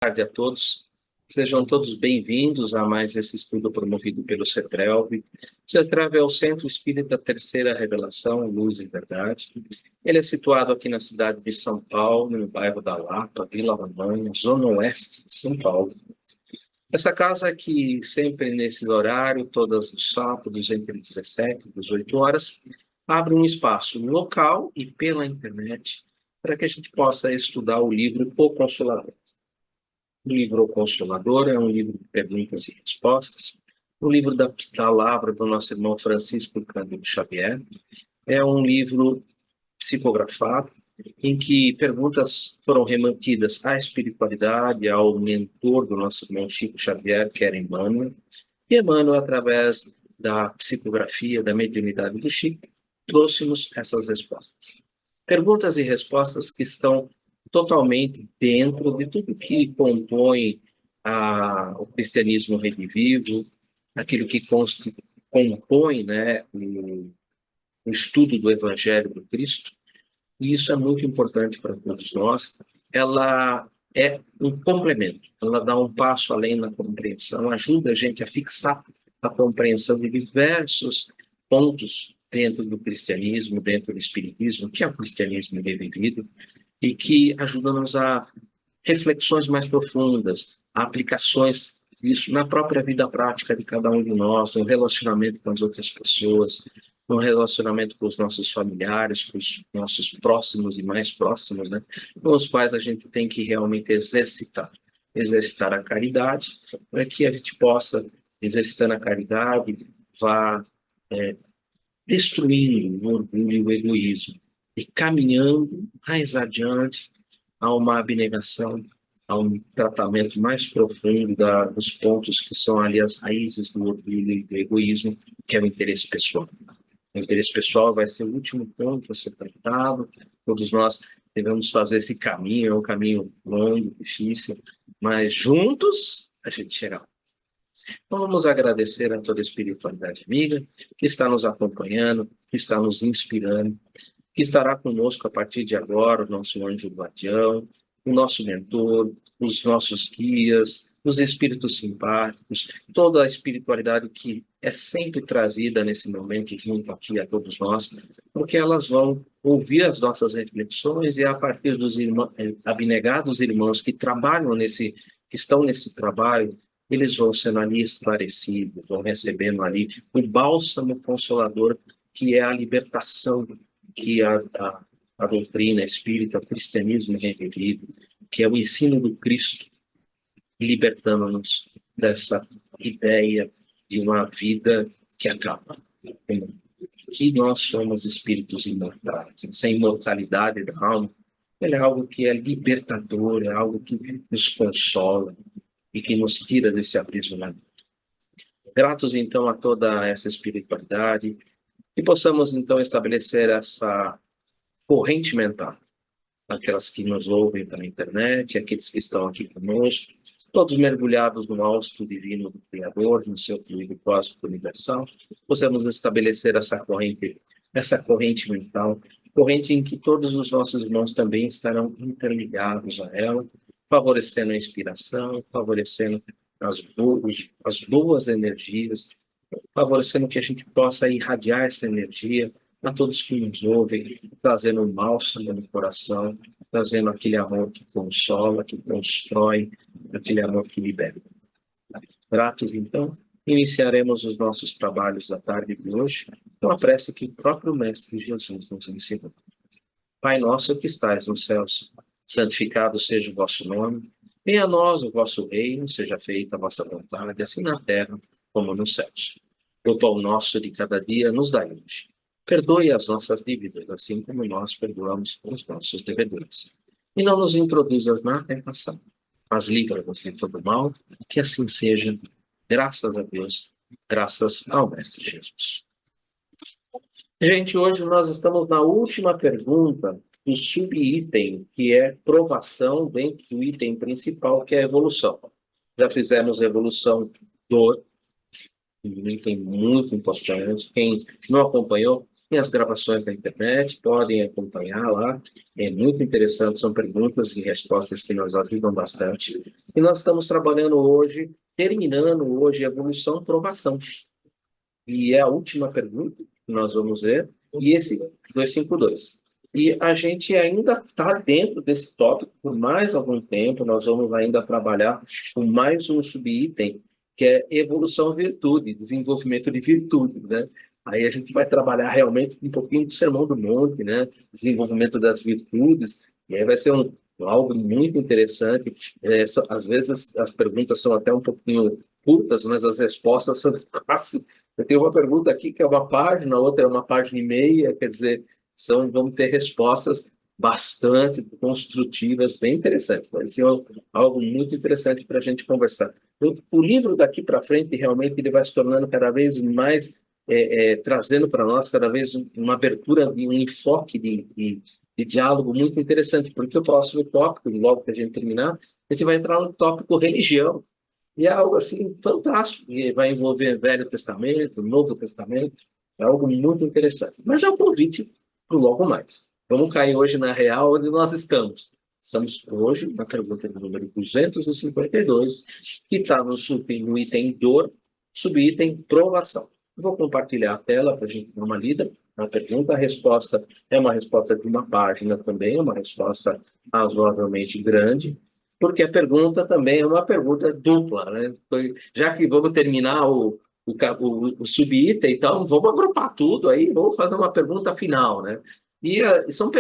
Tarde a todos. Sejam todos bem-vindos a mais esse estudo promovido pelo CETRELV. O CETRELV é o Centro Espírita Terceira Revelação, Luz e Verdade. Ele é situado aqui na cidade de São Paulo, no bairro da Lapa, Vila Romana, zona oeste de São Paulo. Essa casa aqui, sempre nesse horário, todos os sábados, entre 17 e 18 horas, abre um espaço local e pela internet para que a gente possa estudar o livro O Consolador. O livro O Consolador é um livro de perguntas e respostas, um livro da palavra do nosso irmão Francisco Cândido Xavier. É um livro psicografado, em que perguntas foram remantidas à espiritualidade, ao mentor do nosso irmão Chico Xavier, que era Emmanuel, e Emmanuel, através da psicografia, da mediunidade do Chico, trouxe-nos essas respostas. Perguntas e respostas que estão totalmente dentro de tudo que compõe o cristianismo redivivo, aquilo que compõe, né, o estudo do Evangelho do Cristo, e isso é muito importante para todos nós. Ela é um complemento, ela dá um passo além na compreensão, ajuda a gente a fixar a compreensão de diversos pontos dentro do cristianismo, dentro do espiritismo, que é o cristianismo revivido, e que ajuda-nos a reflexões mais profundas, a aplicações disso na própria vida prática de cada um de nós, no relacionamento com as outras pessoas, no relacionamento com os nossos familiares, com os nossos próximos e mais próximos, né? Com os quais a gente tem que realmente exercitar a caridade, para que a gente possa, exercitando a caridade, vá destruindo o orgulho e o egoísmo, e caminhando mais adiante a uma abnegação, a um tratamento mais profundo dos pontos que são ali as raízes do orgulho e do egoísmo, que é o interesse pessoal. O interesse pessoal vai ser o último ponto a ser tratado. Todos nós devemos fazer esse caminho, é um caminho longo, difícil, mas juntos a gente chega lá. Então vamos agradecer a toda a espiritualidade amiga que está nos acompanhando, que está nos inspirando, que estará conosco a partir de agora, o nosso anjo guardião, o nosso mentor, os nossos guias, os espíritos simpáticos, toda a espiritualidade que é sempre trazida nesse momento junto aqui a todos nós, porque elas vão ouvir as nossas reflexões e a partir dos abnegados irmãos que trabalham que estão nesse trabalho, eles vão sendo ali esclarecidos, vão recebendo ali o bálsamo consolador que é a libertação que a doutrina espírita, o cristianismo revivido, que é o ensino do Cristo, libertando-nos dessa ideia de uma vida que acaba. Que nós somos espíritos imortais. Essa imortalidade da alma é algo que é libertador, é algo que nos consola e que nos tira desse aprisionamento. Gratos, então, a toda essa espiritualidade, e possamos, então, estabelecer essa corrente mental, aquelas que nos ouvem pela internet, aqueles que estão aqui conosco, todos mergulhados no hausto divino do Criador, no seu fluido cósmico universal, possamos estabelecer essa corrente mental, corrente em que todos os nossos irmãos também estarão interligados a ela, favorecendo a inspiração, favorecendo as boas energias, favorecendo que a gente possa irradiar essa energia a todos que nos ouvem, trazendo um bálsamo no coração, trazendo aquele amor que consola, que constrói, aquele amor que liberta. Gratos, então, iniciaremos os nossos trabalhos da tarde de hoje com a prece que o próprio Mestre Jesus nos ensinou. Pai nosso que estais nos céus, santificado seja o vosso nome, venha a nós o vosso reino, seja feita a vossa vontade, assim na terra como nos céus. O pão nosso de cada dia nos dai hoje. Perdoe as nossas dívidas, assim como nós perdoamos os nossos devedores. E não nos introduzas na tentação, mas livra-nos de todo mal, que assim seja, graças a Deus, graças ao Mestre Jesus. Gente, hoje nós estamos na última pergunta do subitem, que é provação dentro do item principal, que é a evolução. Já fizemos a evolução dor, um item muito importante. Quem não acompanhou, Tem as gravações na internet, podem acompanhar lá. É muito interessante, são perguntas e respostas que nos ajudam bastante. E nós estamos trabalhando hoje, terminando hoje, evolução e provação. E é a última pergunta que nós vamos ver, e esse 252. E a gente ainda está dentro desse tópico por mais algum tempo, nós vamos ainda trabalhar com mais um subitem, que é evolução virtude, desenvolvimento de virtude, né? Aí a gente vai trabalhar realmente um pouquinho do Sermão do Monte, né? Desenvolvimento das virtudes, e aí vai ser algo muito interessante. Às vezes as perguntas são até um pouquinho curtas, mas as respostas são fáceis. Eu tenho uma pergunta aqui que é uma página, outra é uma página e meia, quer dizer, vamos ter respostas bastante construtivas, bem interessantes. Vai ser algo muito interessante para a gente conversar. O livro daqui para frente, realmente, ele vai se tornando cada vez mais, trazendo para nós cada vez uma abertura e um enfoque de diálogo muito interessante, porque o próximo tópico, logo que a gente terminar, a gente vai entrar no tópico religião. E é algo assim fantástico, e vai envolver Velho Testamento, Novo Testamento, é algo muito interessante. Mas é um convite para o logo mais. Vamos cair hoje na real onde nós estamos. Estamos hoje na pergunta número 252, que está no item dor, subitem provação. Vou compartilhar a tela para a gente dar uma lida. A pergunta, a resposta é uma resposta de uma página também, uma resposta razoavelmente grande, porque a pergunta também é uma pergunta dupla, né? Já que vamos terminar o subitem, então vamos agrupar tudo aí, vamos fazer uma pergunta final, né? E são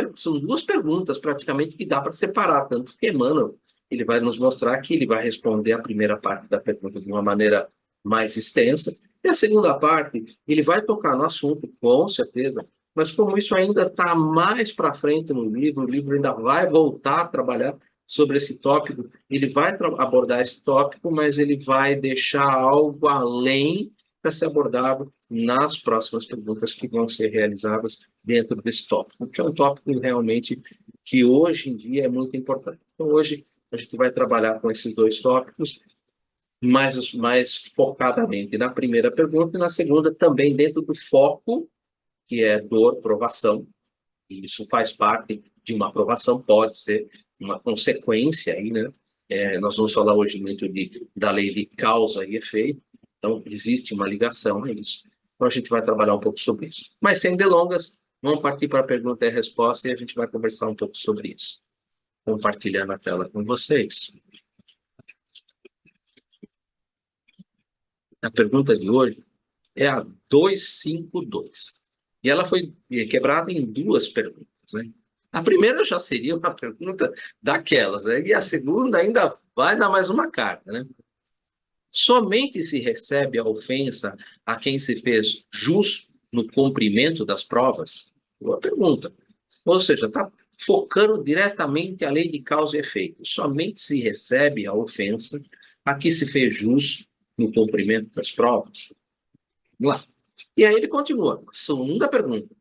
duas perguntas praticamente que dá para separar, tanto que Emmanuel ele vai nos mostrar que ele vai responder a primeira parte da pergunta de uma maneira mais extensa, e a segunda parte ele vai tocar no assunto, com certeza, mas como isso ainda está mais para frente no livro, o livro ainda vai voltar a trabalhar sobre esse tópico, ele vai abordar esse tópico, mas ele vai deixar algo além para ser abordado nas próximas perguntas que vão ser realizadas dentro desse tópico, que é um tópico realmente que hoje em dia é muito importante. Então, hoje a gente vai trabalhar com esses dois tópicos, mais focadamente na primeira pergunta e na segunda também dentro do foco, que é dor, provação, e isso faz parte de uma aprovação, pode ser uma consequência aí, né? Nós vamos falar hoje muito da lei de causa e efeito, então existe uma ligação a isso. Então a gente vai trabalhar um pouco sobre isso. Mas sem delongas, vamos partir para a pergunta e a resposta e a gente vai conversar um pouco sobre isso. Compartilhando a tela com vocês. A pergunta de hoje é a 252. E ela foi quebrada em duas perguntas, né? A primeira já seria uma pergunta daquelas, né? E a segunda ainda vai dar mais uma carta, né? Somente se recebe a ofensa a quem se fez jus no cumprimento das provas? Boa pergunta. Ou seja, está focando diretamente a lei de causa e efeito. Somente se recebe a ofensa a que se fez jus no cumprimento das provas? Vamos lá. E aí ele continua. Segunda pergunta.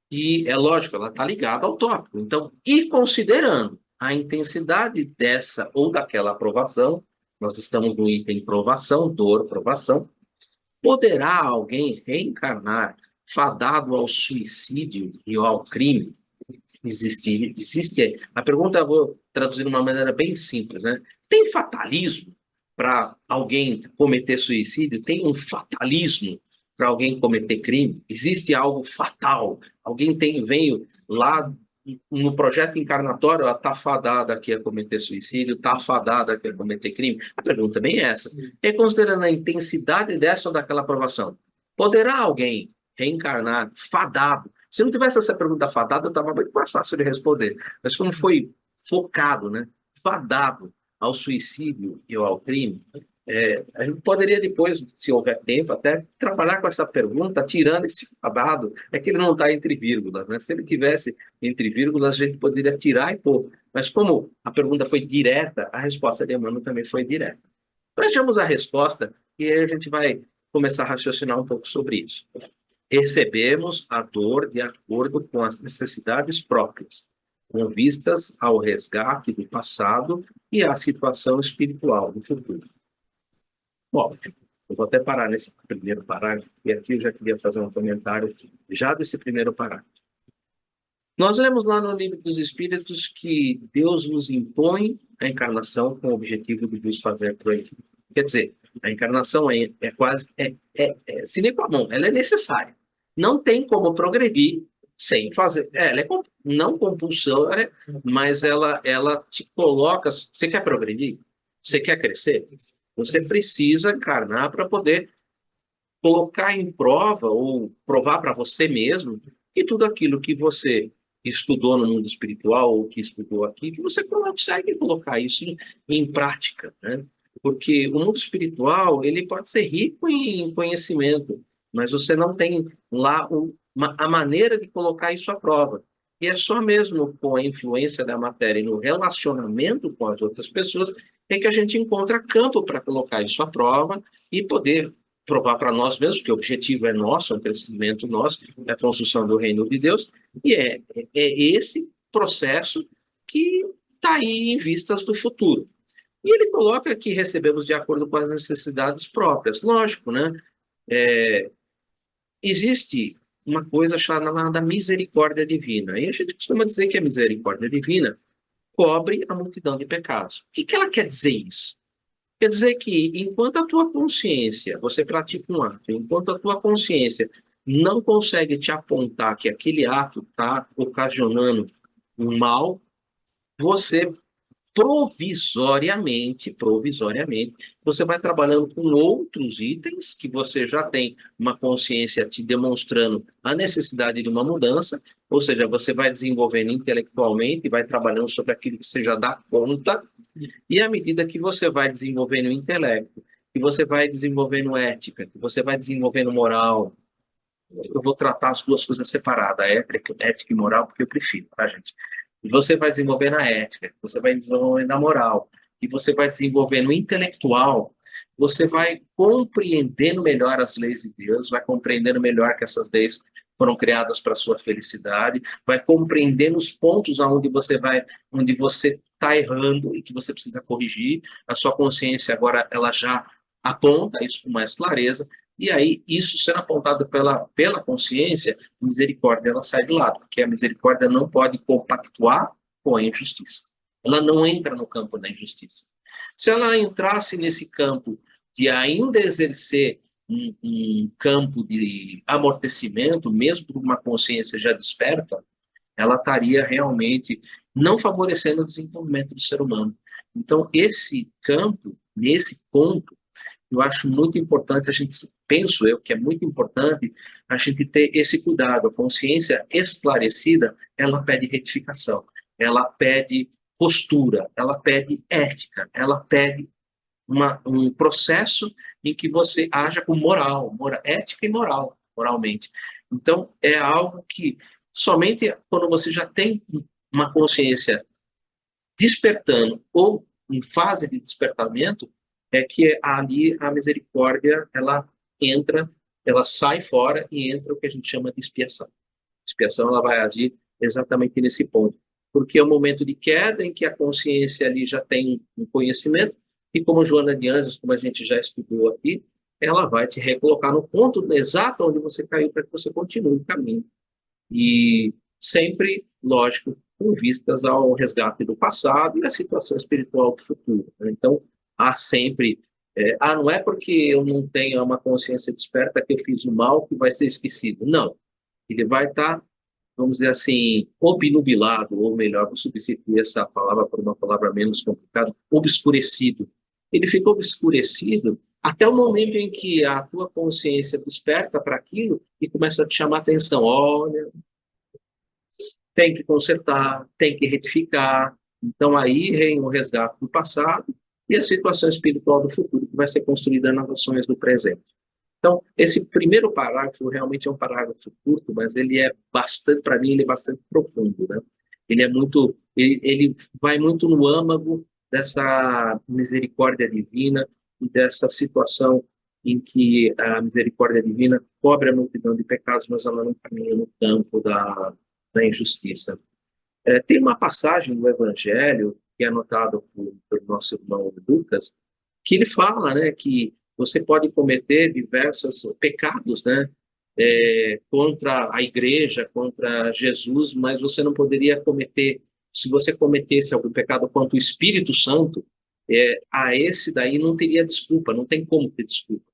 E é lógico, ela está ligada ao tópico. Então, e considerando a intensidade dessa ou daquela aprovação, nós estamos no item provação, dor, provação, poderá alguém reencarnar fadado ao suicídio e ao crime? Existe. A pergunta eu vou traduzir de uma maneira bem simples, né? Tem fatalismo para alguém cometer suicídio? Tem um fatalismo para alguém cometer crime? Existe algo fatal? Alguém veio lá no projeto encarnatório, ela está fadada aqui a cometer suicídio, está fadada aqui a cometer crime? A pergunta também é essa. E considerando a intensidade dessa ou daquela aprovação, poderá alguém reencarnar fadado? Se não tivesse essa pergunta fadada, estava muito mais fácil de responder. Mas como foi focado, né, fadado ao suicídio e ao crime, a gente poderia depois, se houver tempo, até trabalhar com essa pergunta, tirando esse fadado. É que ele não está entre vírgulas, né? Se ele tivesse entre vírgulas, a gente poderia tirar e pôr. Mas como a pergunta foi direta, a resposta de Emmanuel também foi direta. Vejamos a resposta e aí a gente vai começar a raciocinar um pouco sobre isso. Recebemos a dor de acordo com as necessidades próprias, com vistas ao resgate do passado e à situação espiritual do futuro. Óbvio, Eu vou até parar nesse primeiro parágrafo, e aqui eu já queria fazer um comentário já desse primeiro parágrafo. Nós lemos lá no Livro dos Espíritos que Deus nos impõe a encarnação com o objetivo de nos fazer progredir. Quer dizer, a encarnação é quase sine qua non, ela é necessária. Não tem como progredir sem fazer. Ela é não compulsória, mas ela te coloca. Você quer progredir? Você quer crescer? Você precisa encarnar para poder colocar em prova ou provar para você mesmo que tudo aquilo que você estudou no mundo espiritual ou que estudou aqui, que você consegue colocar isso em prática, né? Porque o mundo espiritual, ele pode ser rico em conhecimento, mas você não tem lá a maneira de colocar isso à prova. E é só mesmo com a influência da matéria e no relacionamento com as outras pessoas é que a gente encontra campo para colocar isso à prova e poder provar para nós mesmos que o objetivo é nosso, é um crescimento nosso, é a construção do reino de Deus, e é esse processo que está aí em vistas do futuro. E ele coloca que recebemos de acordo com as necessidades próprias. Lógico, né? Existe uma coisa chamada misericórdia divina. E a gente costuma dizer que a misericórdia divina cobre a multidão de pecados. O que ela quer dizer isso? Quer dizer que, enquanto a tua consciência, você pratica um ato, enquanto a tua consciência não consegue te apontar que aquele ato está ocasionando um mal, você provisoriamente, você vai trabalhando com outros itens que você já tem uma consciência te demonstrando a necessidade de uma mudança, ou seja, você vai desenvolvendo intelectualmente, vai trabalhando sobre aquilo que você já dá conta, e à medida que você vai desenvolvendo o intelecto, que você vai desenvolvendo ética, que você vai desenvolvendo moral, eu vou tratar as duas coisas separadas, ética e moral, porque eu prefiro, tá, gente? E você vai desenvolvendo a ética, você vai desenvolvendo a moral, e você vai desenvolvendo o intelectual, você vai compreendendo melhor as leis de Deus, vai compreendendo melhor que essas leis foram criadas para a sua felicidade, vai compreendendo os pontos onde você está errando e que você precisa corrigir. A sua consciência agora ela já aponta isso com mais clareza, e aí, isso sendo apontado pela consciência, a misericórdia ela sai de lado, porque a misericórdia não pode compactuar com a injustiça. Ela não entra no campo da injustiça. Se ela entrasse nesse campo de ainda exercer um campo de amortecimento, mesmo por uma consciência já desperta, ela estaria realmente não favorecendo o desenvolvimento do ser humano. Então, esse campo, nesse ponto, eu acho muito importante a gente, penso eu, que é muito importante a gente ter esse cuidado. A consciência esclarecida, ela pede retificação, ela pede postura, ela pede ética, ela pede um processo em que você haja com ética e moral, moralmente. Então, é algo que somente quando você já tem uma consciência despertando ou em fase de despertamento, é que ali a misericórdia, ela entra, ela sai fora e entra o que a gente chama de expiação. Expiação, ela vai agir exatamente nesse ponto, porque é um momento de queda em que a consciência ali já tem um conhecimento, e como Joana de Anjos, como a gente já estudou aqui, ela vai te recolocar no ponto exato onde você caiu para que você continue o caminho. E sempre, lógico, com vistas ao resgate do passado e à situação espiritual do futuro. Né? Então, há sempre... não é porque eu não tenho uma consciência desperta que eu fiz o mal que vai ser esquecido. Não. Ele vai estar, vamos dizer assim, obnubilado, ou melhor, vou substituir essa palavra por uma palavra menos complicada, obscurecido. Ele fica obscurecido até o momento em que a tua consciência desperta para aquilo e começa a te chamar a atenção. Olha, tem que consertar, tem que retificar. Então, aí vem o resgate do passado e a situação espiritual do futuro, que vai ser construída nas ações do presente. Então, esse primeiro parágrafo realmente é um parágrafo curto, mas ele é bastante, para mim, ele é bastante profundo, né? Ele vai muito no âmago dessa misericórdia divina e dessa situação em que a misericórdia divina cobre a multidão de pecados, mas ela não caminha no campo da injustiça. Tem uma passagem do Evangelho, que é anotado por nosso irmão Lucas, que ele fala, né, que você pode cometer diversos pecados, né? Contra a igreja, contra Jesus, mas você não poderia cometer, se você cometesse algum pecado contra o Espírito Santo, a esse daí não teria desculpa, não tem como ter desculpa.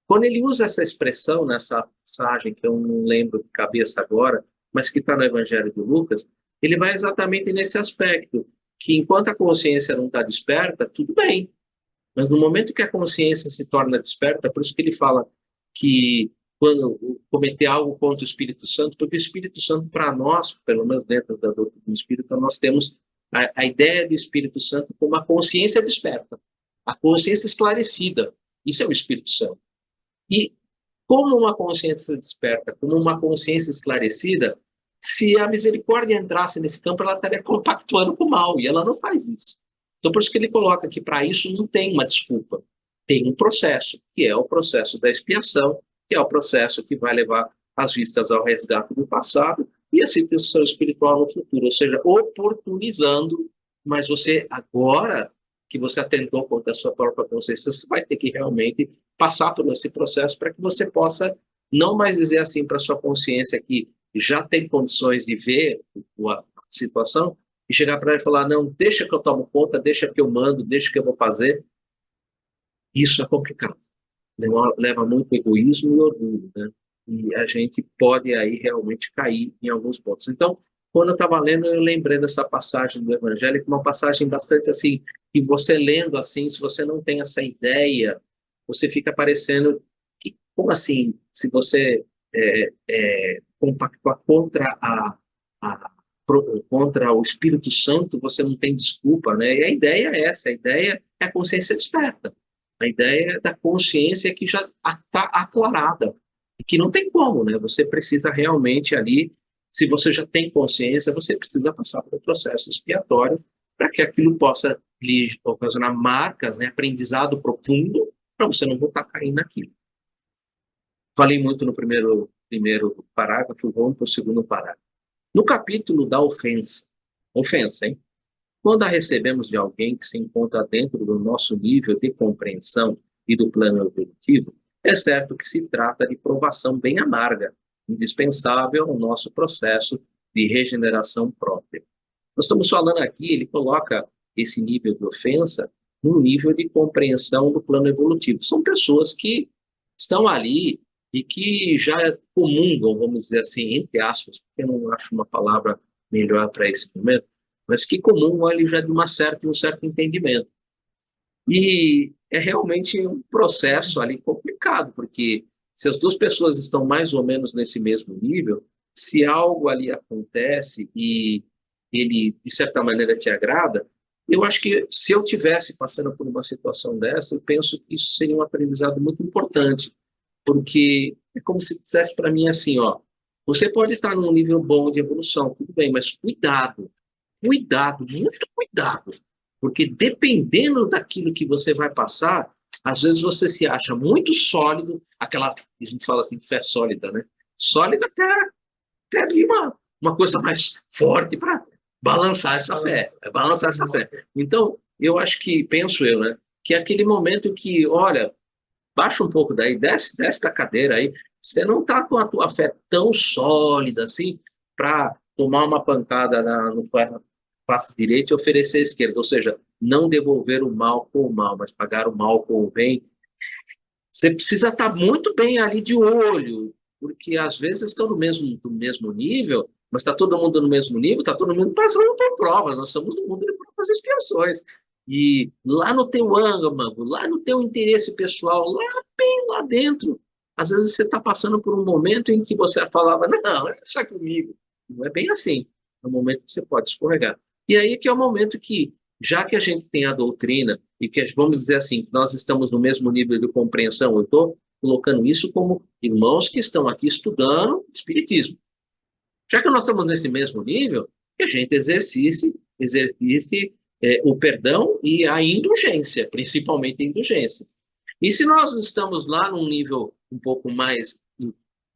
Quando ele usa essa expressão nessa passagem, que eu não lembro de cabeça agora, mas que está no Evangelho de Lucas, ele vai exatamente nesse aspecto, que enquanto a consciência não está desperta, tudo bem. Mas no momento que a consciência se torna desperta, por isso que ele fala que quando cometer algo contra o Espírito Santo, porque o Espírito Santo, para nós, pelo menos dentro da doutrina do Espírito, nós temos a ideia do Espírito Santo como a consciência desperta, a consciência esclarecida. Isso é o Espírito Santo. E como uma consciência desperta, como uma consciência esclarecida, se a misericórdia entrasse nesse campo, ela estaria compactuando com o mal, e ela não faz isso. Então, por isso que ele coloca que para isso não tem uma desculpa. Tem um processo, que é o processo da expiação, que é o processo que vai levar as vistas ao resgate do passado e a situação espiritual no futuro. Ou seja, oportunizando, mas você, agora que você atentou contra a sua própria consciência, você vai ter que realmente passar por esse processo para que você possa não mais dizer assim para a sua consciência que já tem condições de ver a situação, e chegar para ela e falar, não, deixa que eu tomo conta, deixa que eu mando, deixa que eu vou fazer. Isso é complicado. Leva muito egoísmo e orgulho, né? E a gente pode aí realmente cair em alguns pontos. Então, quando eu estava lendo, eu lembrei dessa passagem do Evangelho, uma passagem bastante assim, que você lendo assim, se você não tem essa ideia, você fica parecendo que, como assim, se você compactua contra o Espírito Santo, você não tem desculpa, né? E a ideia é essa, a ideia é a consciência desperta. A ideia é da consciência que já está aclarada, que não tem como, né? Você precisa realmente ali, se você já tem consciência, você precisa passar pelo processo expiatório para que aquilo possa lhe ocasionar marcas, né? Aprendizado profundo, para você não voltar a cair naquilo. Falei muito no primeiro parágrafo, vamos para o segundo parágrafo. No capítulo da ofensa, hein? Quando a recebemos de alguém que se encontra dentro do nosso nível de compreensão e do plano evolutivo, é certo que se trata de provação bem amarga, indispensável ao nosso processo de regeneração própria. Nós estamos falando aqui, ele coloca esse nível de ofensa num nível de compreensão do plano evolutivo. São pessoas que estão ali e que já comungam, vamos dizer assim, entre aspas, porque eu não acho uma palavra melhor para esse momento, mas que comungam ali já de um certo entendimento. E é realmente um processo ali complicado, porque se as duas pessoas estão mais ou menos nesse mesmo nível, se algo ali acontece e ele, de certa maneira, te agrada, eu acho que se eu tivesse passando por uma situação dessa, eu penso que isso seria um aprendizado muito importante, porque é como se dissesse para mim assim, ó, você pode estar num nível bom de evolução, tudo bem, mas cuidado, muito cuidado, porque dependendo daquilo que você vai passar, às vezes você se acha muito sólido, aquela, a gente fala assim, fé sólida, né? Sólida até abrir uma coisa mais forte para balançar essa fé, balançar essa fé. Então, eu acho que, penso eu, né, que é aquele momento que, olha, baixa um pouco daí, desce da cadeira aí, você não está com a tua fé tão sólida assim para tomar uma pancada no face direito e oferecer a esquerda, ou seja, não devolver o mal com o mal, mas pagar o mal com o bem. Você precisa estar muito bem ali de olho, porque às vezes estão no mesmo nível, mas está todo mundo no mesmo nível, está todo mundo passando por provas, nós estamos no mundo de provas e expiações. E lá no teu âmago, lá no teu interesse pessoal, lá bem lá dentro, às vezes você está passando por um momento em que você falava, não, deixa comigo. Não é bem assim. É um momento que você pode escorregar. E aí que é o momento que, já que a gente tem a doutrina, e que, vamos dizer assim, nós estamos no mesmo nível de compreensão, eu estou colocando isso como irmãos que estão aqui estudando Espiritismo. Já que nós estamos nesse mesmo nível, que a gente exercite o perdão e a indulgência, principalmente a indulgência. E se nós estamos lá num nível um pouco mais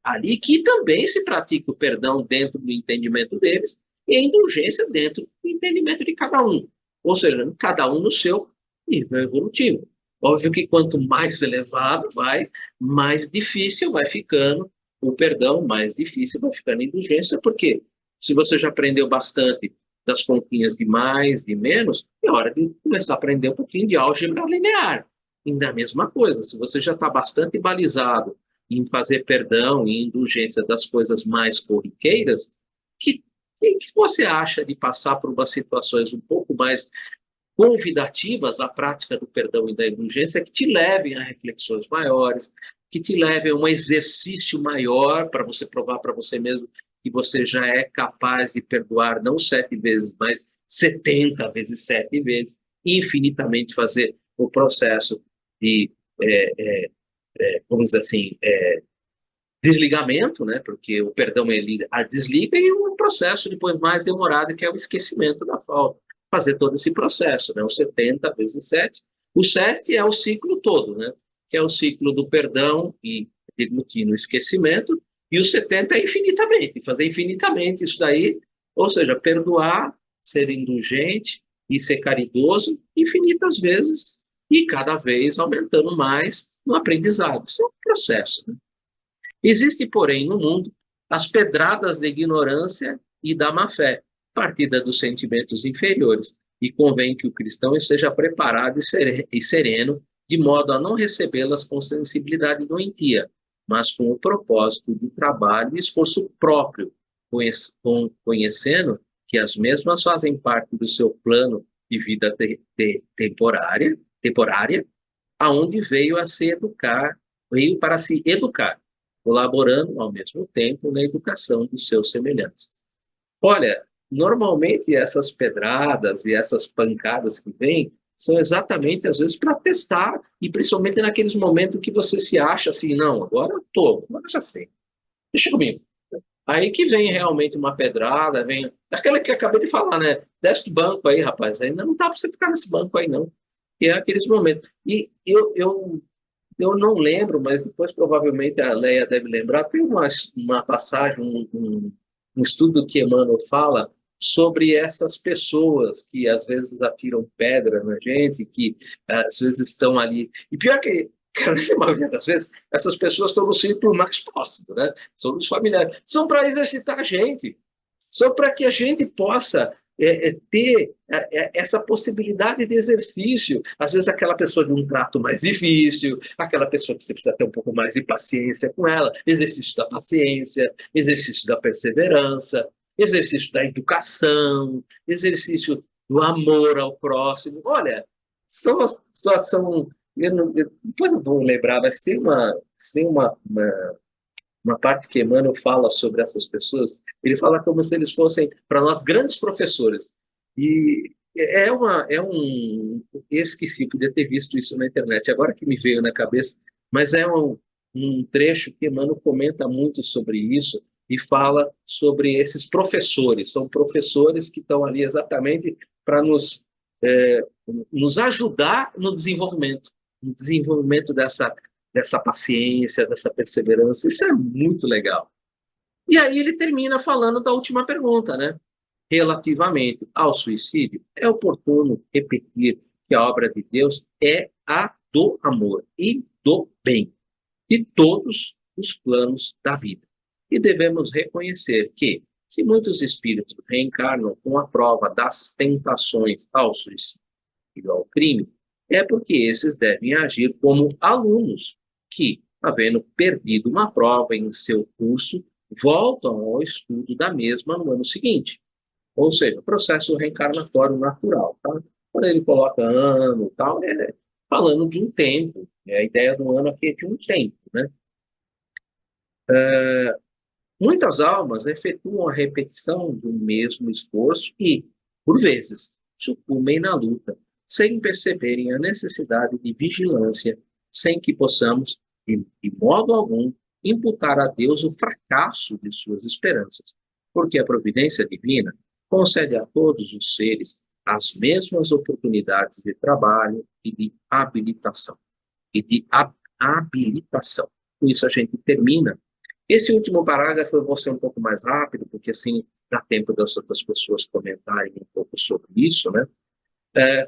ali, que também se pratica o perdão dentro do entendimento deles e a indulgência dentro do entendimento de cada um. Ou seja, cada um no seu nível evolutivo. Óbvio que quanto mais elevado vai, mais difícil vai ficando o perdão, mais difícil vai ficando a indulgência, porque se você já aprendeu bastante das continhas de mais, de menos, é hora de começar a aprender um pouquinho de álgebra linear. Ainda a mesma coisa, se você já está bastante balizado em fazer perdão e indulgência das coisas mais corriqueiras, que, que você acha de passar por umas situações um pouco mais convidativas à prática do perdão e da indulgência que te levem a reflexões maiores, que te levem a um exercício maior para você provar para você mesmo que você já é capaz de perdoar não 7 vezes, mas 70 vezes 7 vezes, e infinitamente fazer o processo de, vamos dizer assim, desligamento, né? Porque o perdão ele a desliga e um processo depois mais demorado que é o esquecimento da falta. Fazer todo esse processo, né? O 70 vezes 7. O 7 é o ciclo todo, né? Que é o ciclo do perdão e no esquecimento, e o 70 é infinitamente, fazer infinitamente isso daí, ou seja, perdoar, ser indulgente e ser caridoso infinitas vezes e cada vez aumentando mais no aprendizado. Isso é um processo, né? Existe, porém, no mundo as pedradas da ignorância e da má-fé, partida dos sentimentos inferiores, e convém que o cristão esteja preparado e sereno, de modo a não recebê-las com sensibilidade doentia, mas com o propósito de trabalho e esforço próprio, conhecendo que as mesmas fazem parte do seu plano de vida temporária, aonde veio para se educar, colaborando ao mesmo tempo na educação dos seus semelhantes. Olha, normalmente essas pedradas e essas pancadas que vêm são exatamente, às vezes, para testar, e principalmente naqueles momentos que você se acha assim, não, agora eu estou, agora já sei, deixa comigo. Aí que vem realmente uma pedrada, vem aquela que eu acabei de falar, né? Desce do banco aí, rapaz, ainda não dá para você ficar nesse banco aí, não. Que é aqueles momentos. E eu não lembro, mas depois provavelmente a Leia deve lembrar, tem uma passagem, um estudo que Emmanuel fala sobre essas pessoas que às vezes atiram pedra na gente, que às vezes estão ali. E pior que, a maioria das vezes, essas pessoas estão no círculo mais próximo, né? São os familiares. São para exercitar a gente, são para que a gente possa ter essa possibilidade de exercício. Às vezes, aquela pessoa de um trato mais difícil, aquela pessoa que você precisa ter um pouco mais de paciência com ela, exercício da paciência, exercício da perseverança, exercício da educação, exercício do amor ao próximo. Olha, são uma situação. Depois eu vou lembrar, mas tem uma parte que Emmanuel fala sobre essas pessoas, ele fala como se eles fossem, para nós, grandes professores. E eu esqueci, podia ter visto isso na internet, agora que me veio na cabeça, mas é um trecho que Emmanuel comenta muito sobre isso e fala sobre esses professores. São professores que estão ali exatamente para é, nos ajudar no desenvolvimento dessa paciência, dessa perseverança. Isso é muito legal. E aí ele termina falando da última pergunta, né? Relativamente ao suicídio, é oportuno repetir que a obra de Deus é a do amor e do bem, de todos os planos da vida. E devemos reconhecer que, se muitos espíritos reencarnam com a prova das tentações ao suicídio e ao crime, é porque esses devem agir como alunos que, havendo perdido uma prova em seu curso, voltam ao estudo da mesma no ano seguinte. Ou seja, processo reencarnatório natural. Tá? Quando ele coloca ano e tal, é falando de um tempo. A ideia do ano aqui é de um tempo. Né? Muitas almas efetuam a repetição do mesmo esforço e, por vezes, sucumbem na luta, sem perceberem a necessidade de vigilância, sem que possamos, de modo algum, imputar a Deus o fracasso de suas esperanças, porque a providência divina concede a todos os seres as mesmas oportunidades de trabalho e de habilitação. Com isso a gente termina. Esse último parágrafo eu vou ser um pouco mais rápido, porque assim dá tempo das outras pessoas comentarem um pouco sobre isso, né?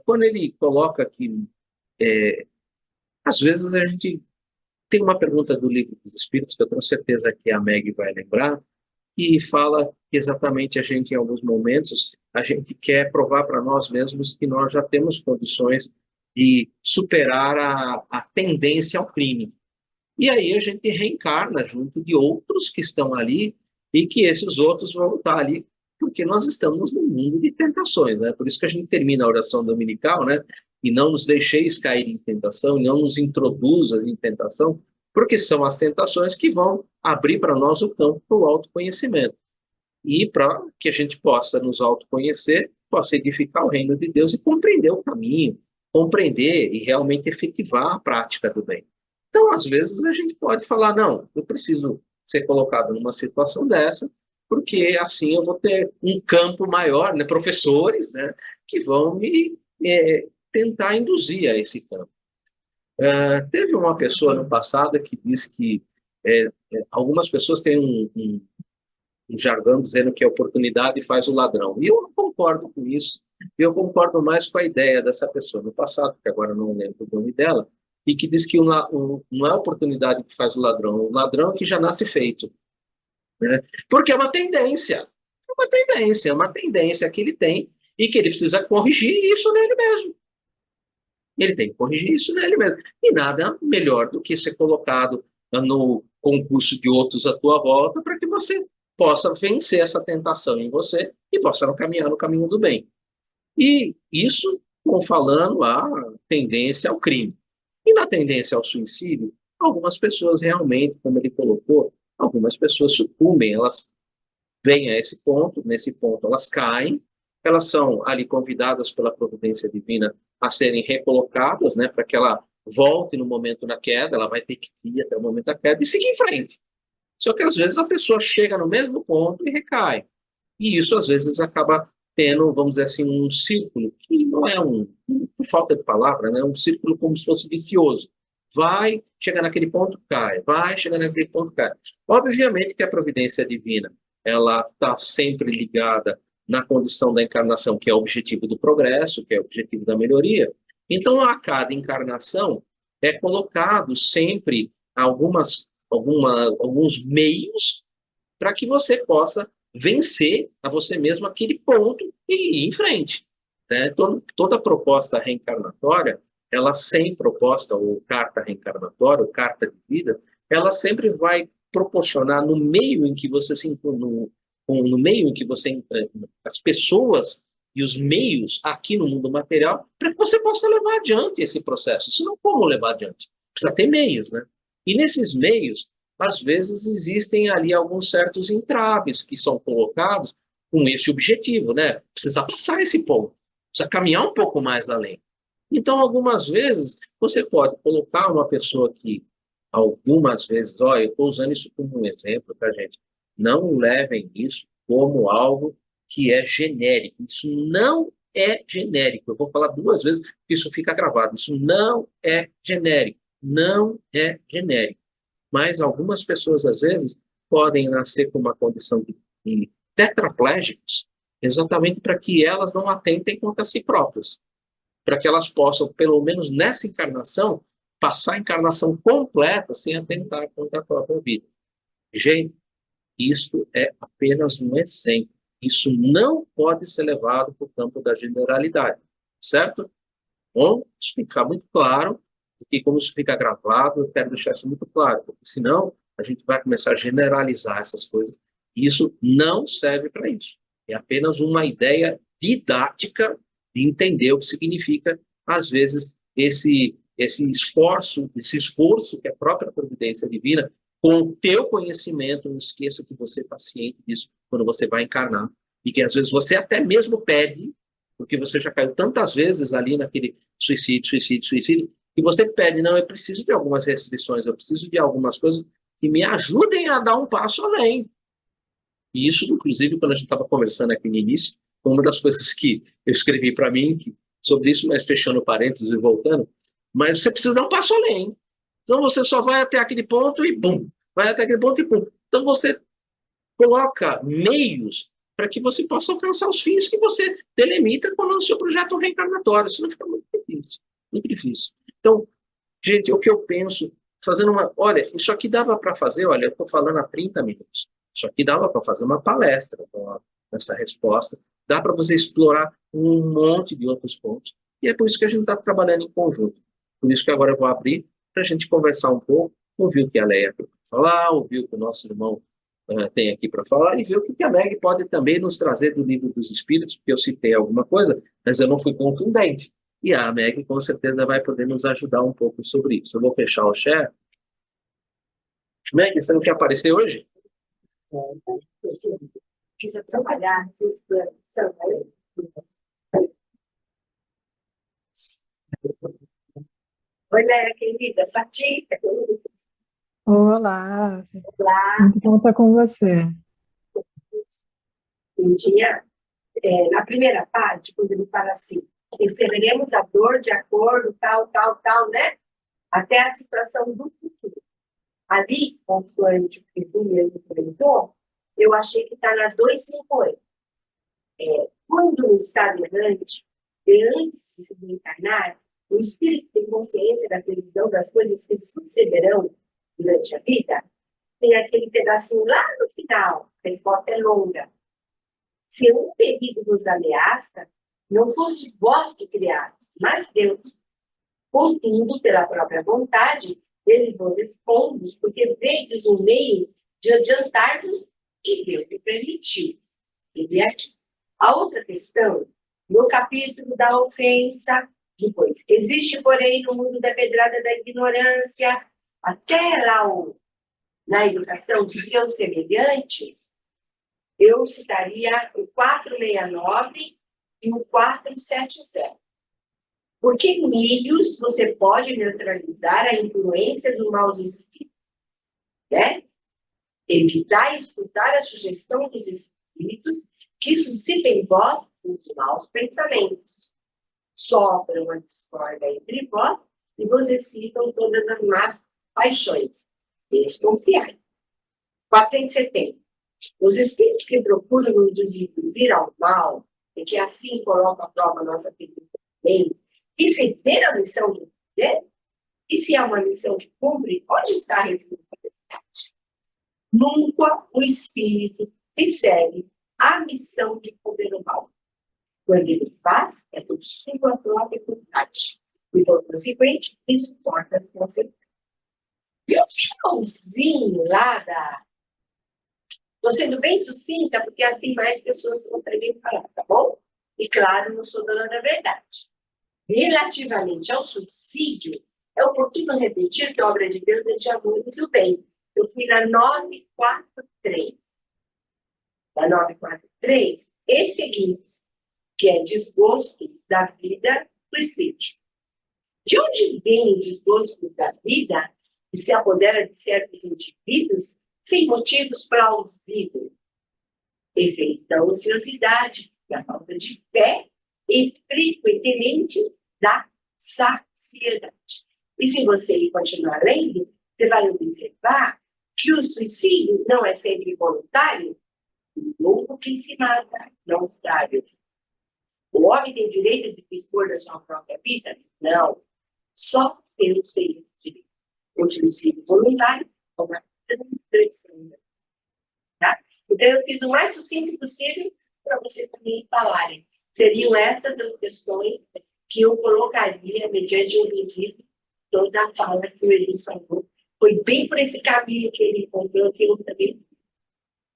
Quando ele coloca que Às vezes a gente tem uma pergunta do Livro dos Espíritos, que eu tenho certeza que a Meg vai lembrar, e fala que exatamente a gente, em alguns momentos, a gente quer provar para nós mesmos que nós já temos condições de superar a tendência ao crime. E aí a gente reencarna junto de outros que estão ali e que esses outros vão estar ali porque nós estamos num mundo de tentações, né? Por isso que a gente termina a oração dominical, né? E não nos deixeis cair em tentação, não nos introduza em tentação, porque são as tentações que vão abrir para nós o campo para o autoconhecimento. E para que a gente possa nos autoconhecer, possa edificar o reino de Deus e compreender o caminho, compreender e realmente efetivar a prática do bem. Então, às vezes, a gente pode falar, não, eu preciso ser colocado numa situação dessa, porque assim eu vou ter um campo maior, né, professores, né, que vão me tentar induzir a esse campo. Teve uma pessoa no passado que disse que algumas pessoas têm um jargão dizendo que a oportunidade faz o ladrão. E eu não concordo com isso. Eu concordo mais com a ideia dessa pessoa no passado, que agora não lembro o nome dela, e que diz que não é a oportunidade que faz o ladrão é que já nasce feito. Né? Porque é uma tendência que ele tem e que ele precisa corrigir isso nele mesmo. Ele tem que corrigir isso nele mesmo. E nada melhor do que ser colocado no concurso de outros à tua volta para que você possa vencer essa tentação em você e possa caminhar no caminho do bem. E isso, vou falando a tendência ao crime. E na tendência ao suicídio, algumas pessoas realmente, como ele colocou, algumas pessoas sucumbem, elas vêm a esse ponto, nesse ponto elas caem, elas são ali convidadas pela providência divina a serem recolocadas, né, para que ela volte no momento da queda, ela vai ter que ir até o momento da queda e seguir em frente. Só que às vezes a pessoa chega no mesmo ponto e recai. E isso às vezes acaba tendo, vamos dizer assim, um círculo, que não é por falta de palavra, né, um círculo como se fosse vicioso. Vai, chega naquele ponto, cai. Vai, chega naquele ponto, cai. Obviamente que a providência divina, ela está sempre ligada na condição da encarnação, que é o objetivo do progresso, que é o objetivo da melhoria. Então, a cada encarnação é colocado sempre alguns meios para que você possa vencer a você mesmo aquele ponto e ir em frente. Né? Toda proposta reencarnatória, ela sem proposta, ou carta reencarnatória, ou carta de vida, ela sempre vai proporcionar no meio em que você se no meio em que você as pessoas e os meios aqui no mundo material para que você possa levar adiante esse processo. Senão, como levar adiante? Precisa ter meios, né? E nesses meios, às vezes existem ali alguns certos entraves que são colocados com esse objetivo, né? Precisa passar esse ponto, precisa caminhar um pouco mais além. Então, algumas vezes, você pode colocar uma pessoa que, algumas vezes, olha, eu estou usando isso como um exemplo, tá, gente? Não levem isso como algo que é genérico. Isso não é genérico. Eu vou falar duas vezes, porque isso fica gravado. Isso não é genérico. Não é genérico. Mas algumas pessoas, às vezes, podem nascer com uma condição de tetraplégicos, exatamente para que elas não atentem contra si próprias, para que elas possam, pelo menos nessa encarnação, passar a encarnação completa sem atentar contra a própria vida. Gente, isso é apenas um exemplo. Isso não pode ser levado para o campo da generalidade, certo? Bom, isso tem que ficar muito claro, porque como isso fica gravado, eu quero deixar isso muito claro, porque senão a gente vai começar a generalizar essas coisas, e isso não serve para isso. É apenas uma ideia didática de entender o que significa, às vezes, esse esforço que a própria providência divina, com o teu conhecimento, não esqueça que você está ciente disso quando você vai encarnar, e que às vezes você até mesmo pede, porque você já caiu tantas vezes ali naquele suicídio, e você pede, não, eu preciso de algumas restrições, eu preciso de algumas coisas que me ajudem a dar um passo além. E isso, inclusive, quando a gente estava conversando aqui no início, uma das coisas que eu escrevi para mim sobre isso, mas fechando parênteses e voltando, mas você precisa dar um passo além. Então você só vai até aquele ponto e bum, vai até aquele ponto e bum. Então você coloca meios para que você possa alcançar os fins que você delimita com o seu projeto reencarnatório. Senão fica muito difícil. Muito difícil. Então, Gente, o que eu penso, fazendo uma. Olha, isso aqui dava para fazer, olha, eu estou falando há 30 minutos. Isso aqui dava para fazer uma palestra com essa resposta. Dá para você explorar um monte de outros pontos. E é por isso que a gente está trabalhando em conjunto. Por isso que agora eu vou abrir para a gente conversar um pouco, ouvir o que a Leia tem para falar, ouvir o que o nosso irmão tem aqui para falar e ver o que a Meg pode também nos trazer do livro dos Espíritos, porque eu citei alguma coisa, mas eu não fui contundente. E a Meg com certeza vai poder nos ajudar um pouco sobre isso. Eu vou fechar o share. Meg, você não quer aparecer hoje? Precisa trabalhar, oi, Léa, querida, Satica. Olá, Olá, muito bom estar com você. um dia, na primeira parte, quando ele fala assim, receberemos a dor de acordo, tal, tal, tal, né? Até a situação do futuro. Ali, conforme o que tu mesmo comentou, eu achei que está na 258. Quando o estado errante, antes de se reencarnar, o espírito tem consciência da previsão das coisas que sucederão durante a vida, tem aquele pedacinho lá no final, a resposta é longa. Se um perigo nos ameaça, não fosse vós que criastes, mas Deus. Contudo, pela própria vontade, ele vos responde, porque veio no meio de adiantar-nos e Deus lhe permitiu. E vê aqui. A outra questão, no capítulo da ofensa, depois, existe, porém, no mundo da pedrada da ignorância, até lá na educação de seus semelhantes, eu citaria o 469 e o 470. Por que meios você pode neutralizar a influência do maus espíritos? Né? Evitar escutar a sugestão dos espíritos que suscitam em vós os maus pensamentos. Sopram a discórdia entre vós e vos excitam todas as más paixões. Desconfiai. 470. Os espíritos que procuram nos induzir ao mal, e que assim colocam à prova a nossa bem, receberam a missão de poder? E se é uma missão que cumpre, onde está a responsabilidade? Nunca o espírito recebe a missão de poder o mal. Quando ele faz, é por sua própria vontade. E, por consequente, isso suporta as consequências. E o finalzinho lá da... Estou sendo bem sucinta, porque assim mais pessoas conseguem falar, tá bom? E, claro, não sou dona da verdade. Relativamente ao suicídio, é oportuno repetir que a obra de Deus é de amor e do bem. Eu fui na 943. Na 943, é seguinte, que é desgosto da vida, suicídio. De onde vem o desgosto da vida que se apodera de certos indivíduos sem motivos plausíveis? Efeito da ociosidade, da falta de fé e frequentemente da saciedade. E se você continuar lendo, você vai observar que o suicídio não é sempre voluntário. O louco que se mata não sabe. O homem tem direito de dispor da sua própria vida? Não. Só Deus tem esse direito. O suicídio voluntário é uma transgressão. Tá? Então, eu fiz o mais sucinto possível para vocês também falarem. Seriam essas as questões que eu colocaria mediante o princípio toda a fala que o Eli falou. Foi bem por esse caminho que ele encontrou que eu também.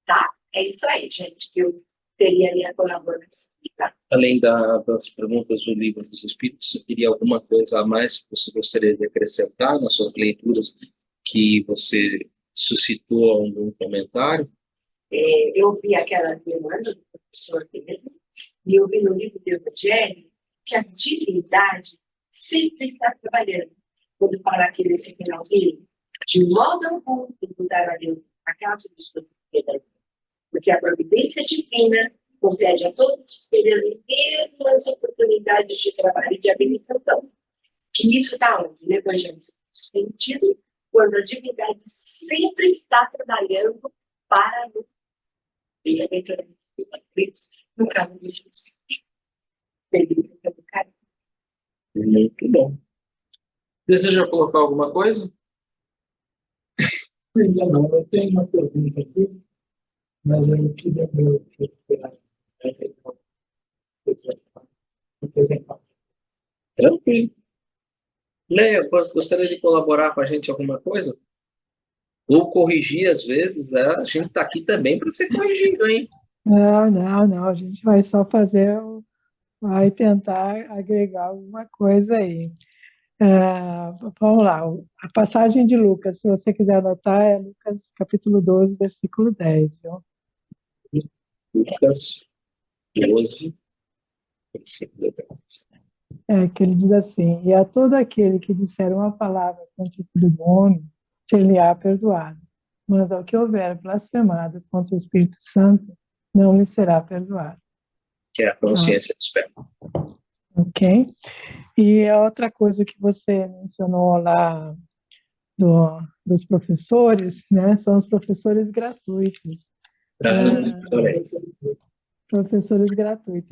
Tá? É isso aí, gente, que eu teria a minha colaboração. Tá? Além das perguntas do livro dos Espíritos, você teria alguma coisa a mais que você gostaria de acrescentar nas suas leituras que você suscitou algum comentário? Eu vi aquela demanda do professor mesmo, e eu vi no livro do Evangelho que a divindade sempre está trabalhando. Quando fala aqui nesse finalzinho, de modo algum, imputar a Deus a causa dos pecados, porque a providência divina concede a todos os seres mesmas oportunidades de trabalho e de habilitação. Que isso está onde? No Evangelho do Espiritismo, quando a divindade sempre está trabalhando para o bem-aventurança no caso do suicídio. Muito bom. Deseja colocar alguma coisa? Ainda não, eu tenho uma pergunta aqui, mas eu queria ver apresentar. Tranquilo. Leia, gostaria de colaborar com a gente em alguma coisa? Ou corrigir, às vezes, a gente está aqui também para ser corrigido, hein? Não, não, não. A gente vai só fazer, vai tentar agregar alguma coisa aí. Vamos lá. A passagem de Lucas, se você quiser anotar, é Lucas capítulo 12, versículo 10, viu? Lucas 12, versículo 10. Que ele diz assim: E a todo aquele que disser uma palavra contra o Filho do Homem, ser-lhe-á perdoado. Mas ao que houver blasfemado contra o Espírito Santo, não lhe será perdoado. Que é a consciência dos pecados. Ok? E a outra coisa que você mencionou lá dos professores, né, são os professores gratuitos. Professores gratuitos.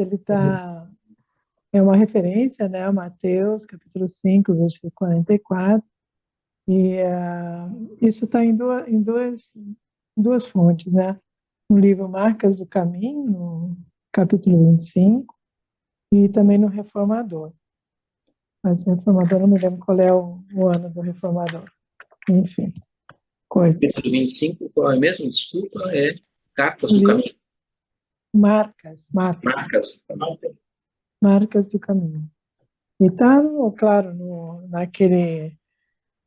É uma referência, né, a Mateus, capítulo 5, versículo 44, e isso está em duas fontes, né? No livro Marcas do Caminho, no capítulo 25, e também no Reformador. Mas o Reformador, não me lembro qual é o ano do Reformador. Enfim, coisas. Capítulo 25, qual é mesmo? Desculpa, é Cartas do Caminho. Marcas do Caminho. E está, claro,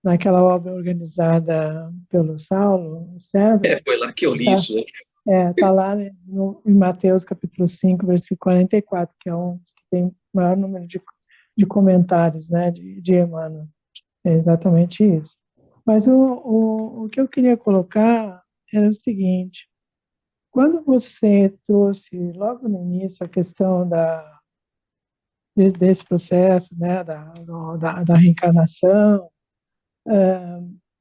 naquela obra organizada pelo Saulo, o César. Foi lá que eu li isso. Está lá em Mateus capítulo 5, versículo 44, que é um que tem o maior número de comentários, né, de Emmanuel. É exatamente isso. Mas o que eu queria colocar era o seguinte: quando você trouxe logo no início a questão desse processo, né, da reencarnação,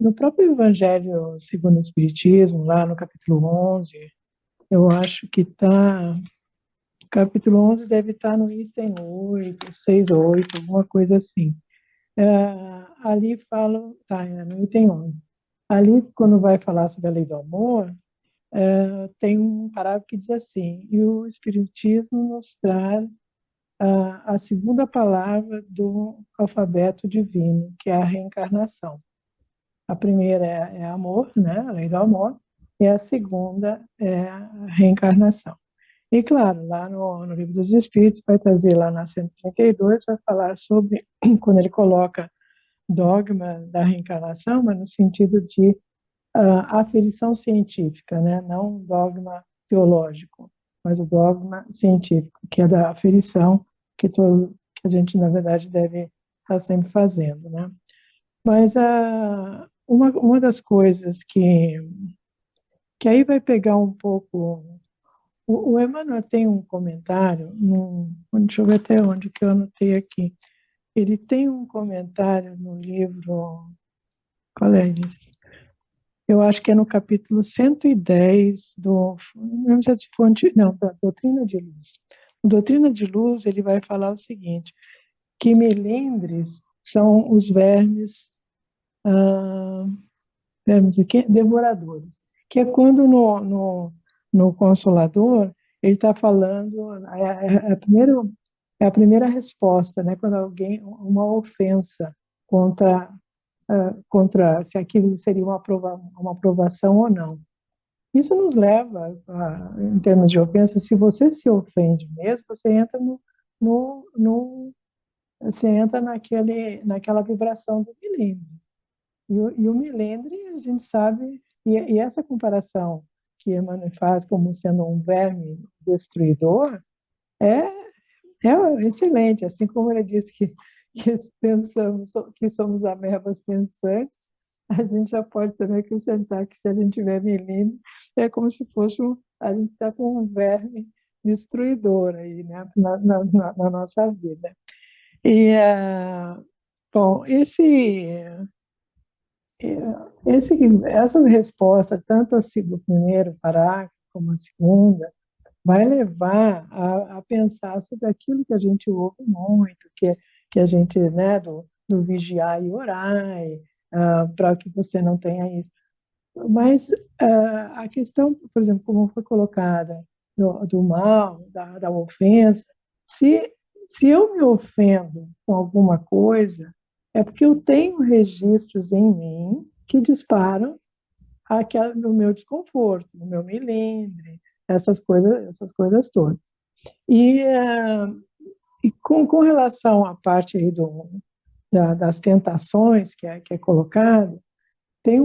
no próprio Evangelho segundo o Espiritismo, lá no capítulo 11, eu acho que está. Capítulo 11 deve estar no item 8, 6 ou 8, alguma coisa assim. Ali fala, no item 11. Ali, quando vai falar sobre a lei do amor, tem um parágrafo que diz assim: e o Espiritismo nos traz a segunda palavra do alfabeto divino, que é a reencarnação. A primeira é amor, né, a lei do amor, e a segunda é a reencarnação. E, claro, lá no Livro dos Espíritos, vai trazer lá na 132, vai falar sobre, quando ele coloca dogma da reencarnação, mas no sentido de aferição científica, né? Não um dogma teológico, mas o dogma científico, que é da aferição que a gente, na verdade, deve estar sempre fazendo, né? Mas uma das coisas que aí vai pegar um pouco. O Emmanuel tem um comentário, deixa eu ver até onde que eu anotei aqui. Ele tem um comentário no livro, qual é isso? Eu acho que é no capítulo 110 não sei se fonte, não, da Doutrina de Luz. A Doutrina de Luz, ele vai falar o seguinte, que melindres são os vermes, vermes de quê? Devoradores, que é quando no Consolador, ele está falando, é a primeira resposta, né, quando alguém, uma ofensa contra se aquilo seria uma aprovação ou não. Isso nos leva, em termos de ofensa, se você se ofende mesmo, você entra você entra naquela vibração do milênio. E o milênio, a gente sabe, e essa comparação que Emmanuel faz como sendo um verme destruidor, é, é excelente, assim como ele disse que pensamos que somos amebas pensantes, a gente já pode também acrescentar que se a gente tiver milênio, é como se fosse a gente está com um verme destruidor aí, né, na nossa vida. E, bom, essa resposta, tanto o primeiro parágrafo como a segunda, vai levar a pensar sobre aquilo que a gente ouve muito, que a gente, né, do vigiar e orar, para que você não tenha isso. Mas a questão, por exemplo, como foi colocada, do mal, da ofensa, se, se eu me ofendo com alguma coisa, é porque eu tenho registros em mim que disparam no meu desconforto, no meu melindre, essas coisas todas. E, e com relação à parte aí das tentações que é colocado, tem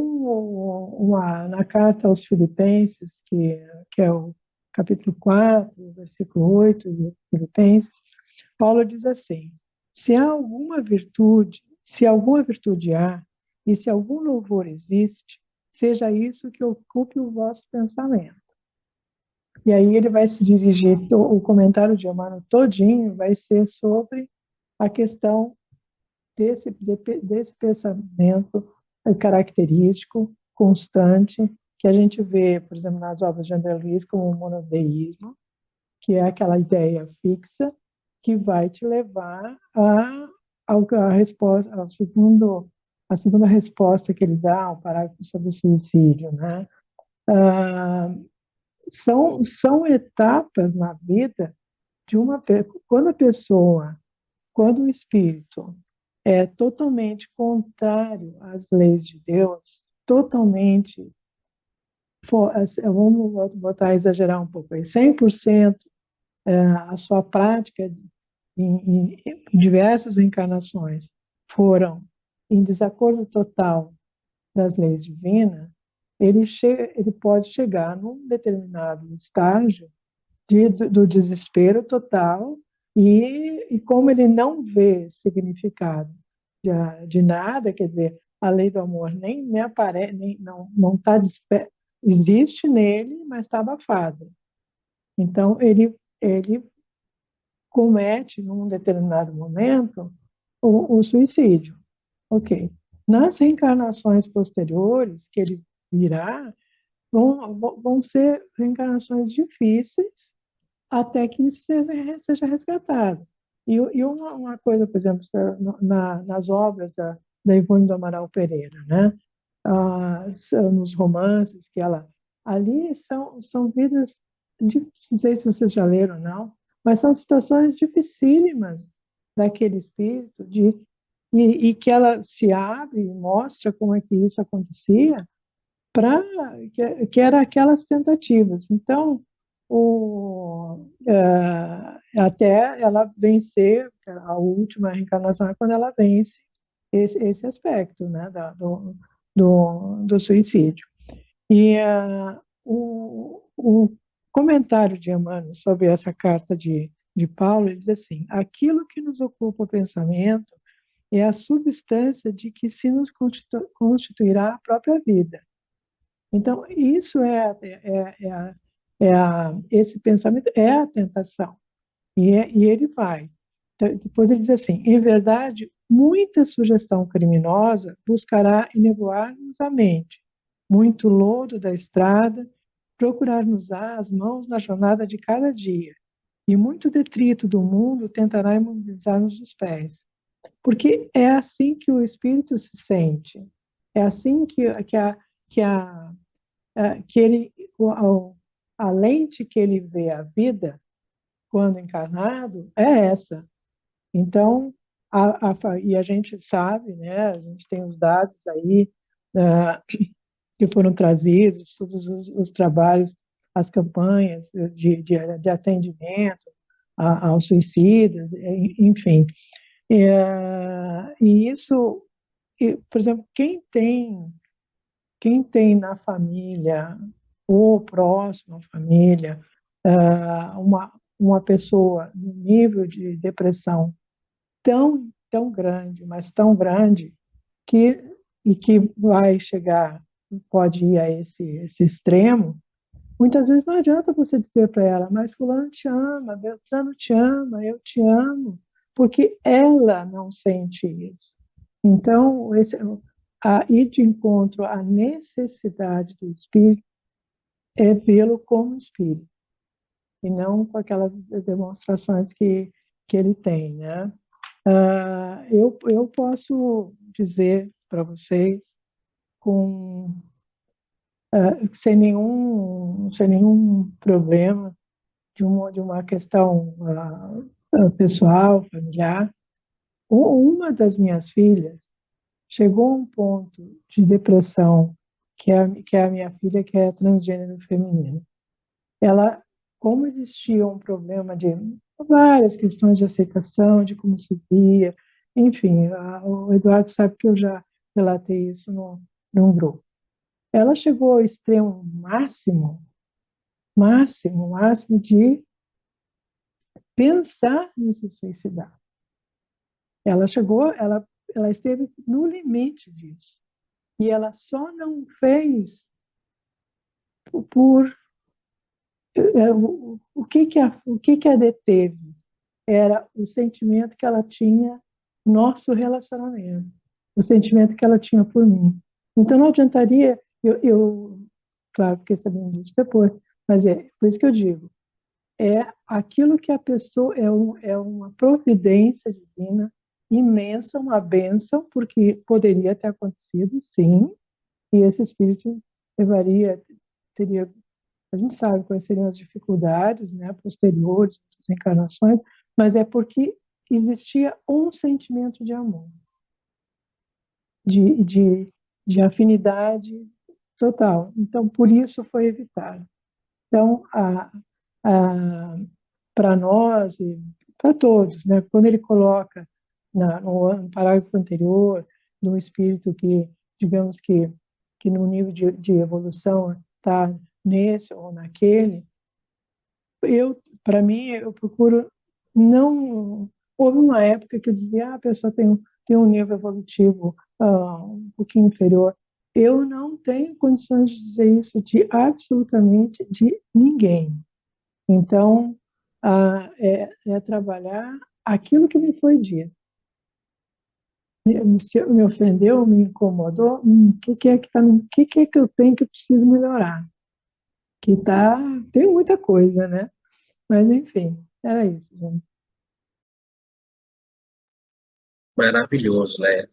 na carta aos Filipenses, que é o capítulo 4, versículo 8 de Filipenses, Paulo diz assim: se alguma virtude há, e se algum louvor existe, seja isso que ocupe o vosso pensamento. E aí ele vai se dirigir, o comentário de Emmanuel todinho vai ser sobre a questão desse pensamento característico, constante, que a gente vê, por exemplo, nas obras de André Luiz, como o monoteísmo, que é aquela ideia fixa que vai te levar a resposta, a segunda resposta que ele dá ao parágrafo sobre o suicídio, né? Ah, são etapas na vida de quando a pessoa, quando o espírito é totalmente contrário às leis de Deus, totalmente, vamos botar, exagerar um pouco aí, 100% a sua prática em diversas encarnações foram em desacordo total das leis divinas, ele pode chegar num determinado estágio do desespero total, e como ele não vê significado de nada, quer dizer, a lei do amor nem aparece, não está, existe nele, mas está abafada. Então, ele comete, num determinado momento, o suicídio. Ok. Nas reencarnações posteriores, que ele virá, vão ser reencarnações difíceis, até que isso seja resgatado. E uma coisa, por exemplo, nas obras da Ivone do Amaral Pereira, né? Nos romances que ela... Ali são vidas, não sei se vocês já leram ou não, mas são situações dificílimas daquele espírito, e que ela se abre e mostra como é que isso acontecia, para que era aquelas tentativas. Então, até ela vencer, a última reencarnação é quando ela vence esse aspecto, né, do suicídio. E o comentário de Emmanuel sobre essa carta de Paulo, ele diz assim: aquilo que nos ocupa o pensamento é a substância de que se nos constituirá a própria vida. Então, isso esse pensamento é a tentação. E ele vai. Então, depois ele diz assim: em verdade, muita sugestão criminosa buscará enevoar-nos a mente, muito lodo da estrada procurar-nos-á as mãos na jornada de cada dia, e muito detrito do mundo tentará imobilizar-nos os pés. Porque é assim que o espírito se sente, é assim que a que ele, a lente que ele vê a vida quando encarnado é essa. Então, e a gente sabe, né, a gente tem os dados aí que foram trazidos, todos os trabalhos, as campanhas de atendimento aos suicidas, enfim. E isso, por exemplo, quem tem na família ou próximo à família uma pessoa no nível de depressão tão grande, mas tão grande, que vai chegar, pode ir a esse extremo, muitas vezes não adianta você dizer para ela: mas fulano te ama, Beltrano te ama, eu te amo, porque ela não sente isso. Então, a ir de encontro à necessidade do espírito é vê-lo como espírito, e não com aquelas demonstrações que ele tem, né? Eu posso dizer para vocês com sem nenhum problema de uma questão pessoal, familiar. Uma das minhas filhas chegou a um ponto de depressão, que é a minha filha, que é transgênero feminino. Ela, como existia um problema de várias questões de aceitação, de como se via, enfim, o Eduardo sabe que eu já relatei isso num grupo. Ela chegou ao extremo máximo de pensar em se suicidar. Ela esteve no limite disso. E ela só não fez por o que a deteve era o sentimento que ela tinha nosso relacionamento, o sentimento que ela tinha por mim. Então não adiantaria claro, fiquei sabendo disso depois, mas é por isso que eu digo, é aquilo que a pessoa é uma providência divina imensa, uma bênção, porque poderia ter acontecido, sim, e esse espírito teria, a gente sabe quais seriam as dificuldades, né, posteriores, das encarnações, mas é porque existia um sentimento de amor, de, de, de afinidade total. Então, por isso foi evitado. Então, para nós e para todos, né, quando ele coloca no parágrafo anterior, no espírito que, digamos que no nível de evolução está nesse ou naquele, para mim, eu procuro não. Houve uma época que eu dizia, a pessoa tem um nível evolutivo um pouquinho inferior. Eu não tenho condições de dizer isso de absolutamente de ninguém. Então, é trabalhar aquilo que me foi dito. Se me ofendeu, me incomodou, que é que tá, que é que eu tenho que eu preciso melhorar? Tem muita coisa, né? Mas, enfim, era isso, gente. Maravilhoso, né?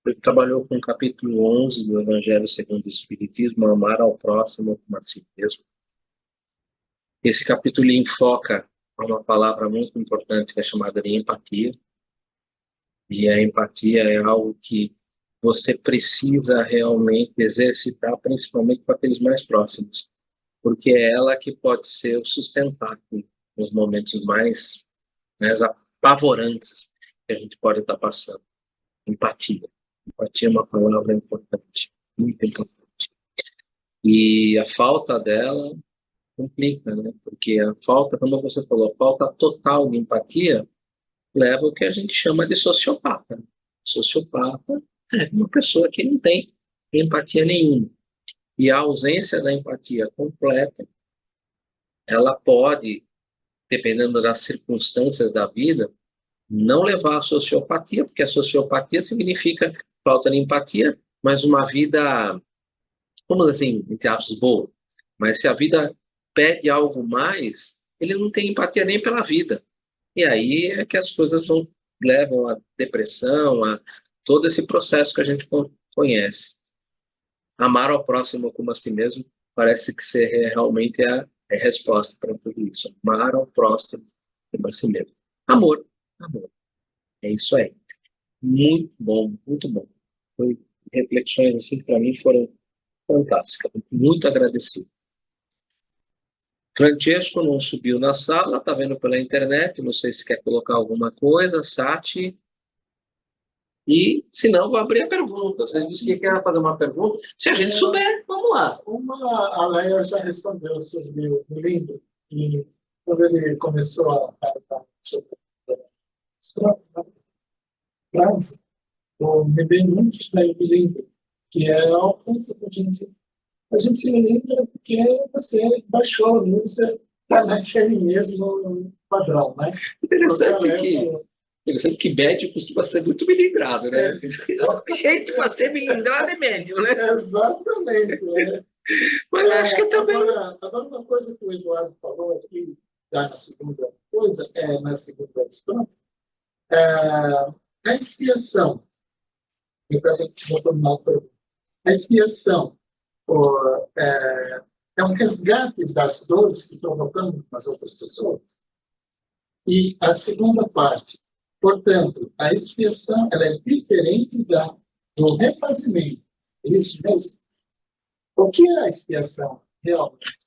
Ele trabalhou com o capítulo 11 do Evangelho segundo o Espiritismo, amar ao próximo como a si mesmo. Esse capítulo enfoca uma palavra muito importante que é chamada de empatia. E a empatia é algo que você precisa realmente exercitar, principalmente com aqueles mais próximos, porque é ela que pode ser o sustentáculo nos momentos mais apavorantes que a gente pode estar passando. Empatia. Empatia é uma palavra importante, muito importante. E a falta dela complica, né? Porque a falta, como você falou, a falta total de empatia leva ao que a gente chama de sociopata. Sociopata é uma pessoa que não tem empatia nenhuma. E a ausência da empatia completa, ela pode, dependendo das circunstâncias da vida, não levar à sociopatia, porque a sociopatia significa falta de empatia, mas uma vida, vamos dizer assim, entre aspas, boa. Mas se a vida pede algo mais, ele não tem empatia nem pela vida. E aí é que as coisas levam à depressão, a todo esse processo que a gente conhece. Amar ao próximo como a si mesmo parece que ser realmente a resposta para tudo isso. Amar ao próximo como a si mesmo. Amor, amor. É isso aí. Muito bom, muito bom. Foi reflexões assim que para mim foram fantásticas. Muito agradecido. Francesco não subiu na sala, está vendo pela internet, não sei se quer colocar alguma coisa, Sati. E, se não, vou abrir a pergunta. Você disse que quer fazer uma pergunta. Se a gente souber, vamos lá. A Leia já respondeu sobre o lindo, e quando ele começou a tratar sobre a frase, eu me dei muito bem lindo, que é a ofensa que a gente se lembra porque você baixou, você está naquele mesmo padrão, né? Interessante que médio costuma ser muito miligrado, né? Gente, para ser miligrado é médio, né? Exatamente. Né? Mas acho que também... Agora, uma coisa que o Eduardo falou aqui, na segunda questão, A expiação, no caso aqui, vou formar uma pergunta. A expiação é um resgate das dores que provocamos nas outras pessoas? E a segunda parte, portanto, a expiação ela é diferente do refazimento. É isso mesmo? O que é a expiação realmente?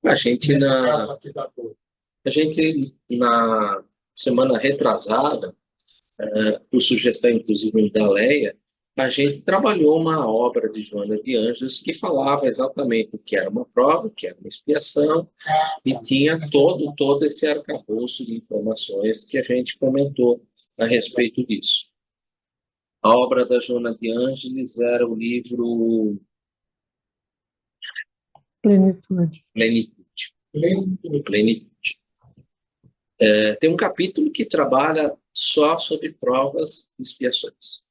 A gente, Nesse caso aqui da dor. na semana retrasada, por sugestão, inclusive, da Leia, a gente trabalhou uma obra de Joana de Ângeles que falava exatamente o que era uma prova, o que era uma expiação, e tinha todo esse arcabouço de informações que a gente comentou a respeito disso. A obra da Joana de Ângeles era o livro Plenitude. Plenitude. Tem um capítulo que trabalha só sobre provas e expiações.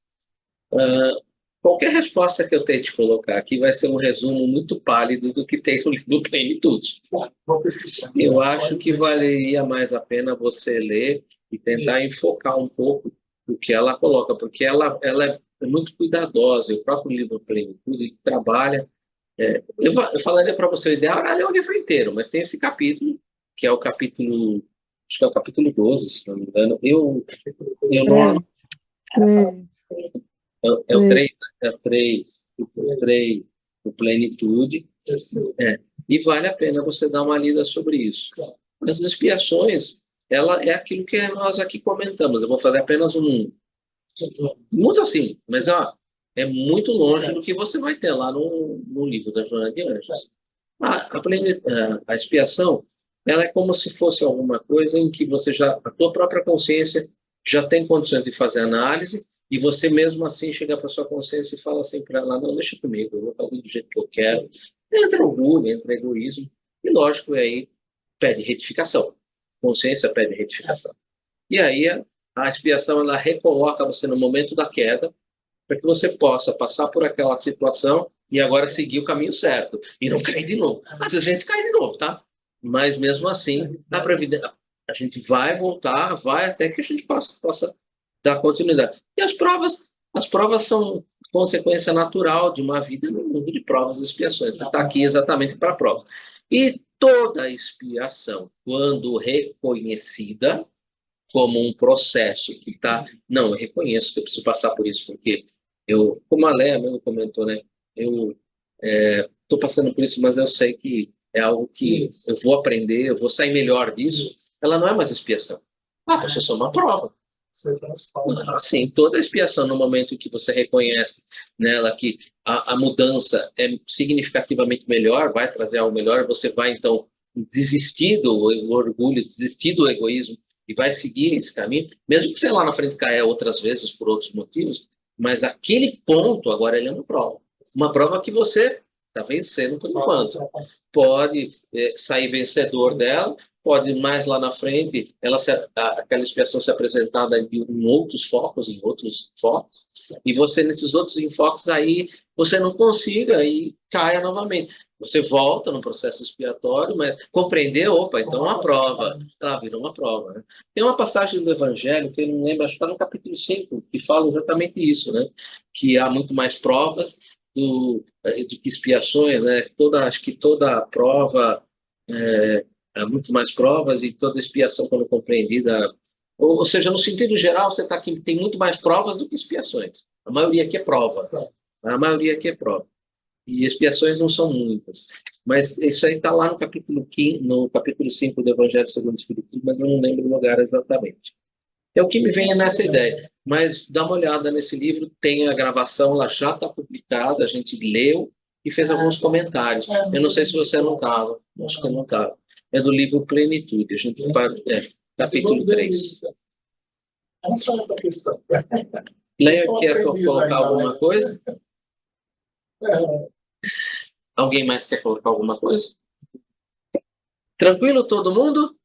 Qualquer resposta que eu tente colocar aqui vai ser um resumo muito pálido do que tem no livro Plenitude. Eu acho que valeria mais a pena você ler e tentar enfocar um pouco o que ela coloca, porque ela é muito cuidadosa. O próprio livro Plenitude trabalha... eu falaria para você, o ideal era ler o livro inteiro, mas tem esse capítulo, que é o capítulo... Acho que é o capítulo 12, se não me engano. Eu não... É o 3, né? O 3, o Plenitude. E vale a pena você dar uma lida sobre isso. As expiações, ela é aquilo que nós aqui comentamos. Eu vou fazer apenas muito assim, mas é muito longe do que você vai ter lá no livro da Joana de Ângeles. A expiação, ela é como se fosse alguma coisa em que a tua própria consciência já tem condições de fazer análise, e você mesmo assim chega para sua consciência e fala assim para ela, não, deixa comigo, eu vou fazer do jeito que eu quero. Entra orgulho, entra egoísmo, e lógico, aí pede retificação. Consciência pede retificação. E aí a expiação, ela recoloca você no momento da queda, para que você possa passar por aquela situação e agora seguir o caminho certo, e não cair de novo. Às vezes a gente cai de novo, tá? Mas mesmo assim, a gente vai voltar, vai até que a gente possa dar continuidade. E as provas são consequência natural de uma vida no mundo de provas e expiações. Você está aqui exatamente para a prova. E toda expiação, quando reconhecida como um processo que está... Não, eu reconheço que eu preciso passar por isso, porque como a Léa mesmo comentou, né? Eu estou passando por isso, mas eu sei que é algo que eu vou aprender, eu vou sair melhor disso. Ela não é mais expiação. Isso é só uma prova. Assim, toda expiação, no momento em que você reconhece nela que a mudança é significativamente melhor, vai trazer algo melhor, você vai, então, desistir do orgulho, desistir do egoísmo e vai seguir esse caminho, mesmo que você lá na frente caia outras vezes por outros motivos, mas aquele ponto, agora, ele é uma prova. Uma prova que você está vencendo por enquanto. Pode sair vencedor dela, pode mais lá na frente aquela expiação se apresentar em outros focos, e você nesses outros enfoques aí você não consiga e caia novamente. Você volta no processo expiatório, mas compreender, opa, então é uma prova. Ela virou uma prova. Né? Tem uma passagem do Evangelho, que eu não lembro, acho que está no capítulo 5, que fala exatamente isso, né? Que há muito mais provas do que expiações, né? Acho que toda prova... há muito mais provas e toda expiação, quando compreendida... Ou seja, no sentido geral, você está aqui, tem muito mais provas do que expiações. A maioria aqui é prova. A maioria aqui é prova. E expiações não são muitas. Mas isso aí está lá no capítulo 5 do Evangelho segundo o Espiritismo, mas eu não lembro o lugar exatamente. É o que me vem nessa ideia. Mas dá uma olhada nesse livro, tem a gravação, ela já está publicada, a gente leu e fez alguns comentários. Eu não sei se você não estava, acho que não estava. É do livro Plenitude, a gente capítulo 3. Vamos falar essa questão. Leia, quer colocar alguma coisa? Alguém mais quer colocar alguma coisa? Tranquilo todo mundo?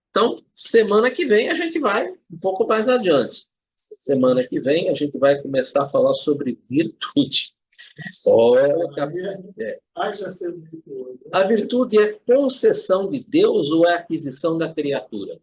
Então, semana que vem a gente vai um pouco mais adiante. Semana que vem a gente vai começar a falar sobre virtude. A virtude é concessão de Deus ou é aquisição da criatura?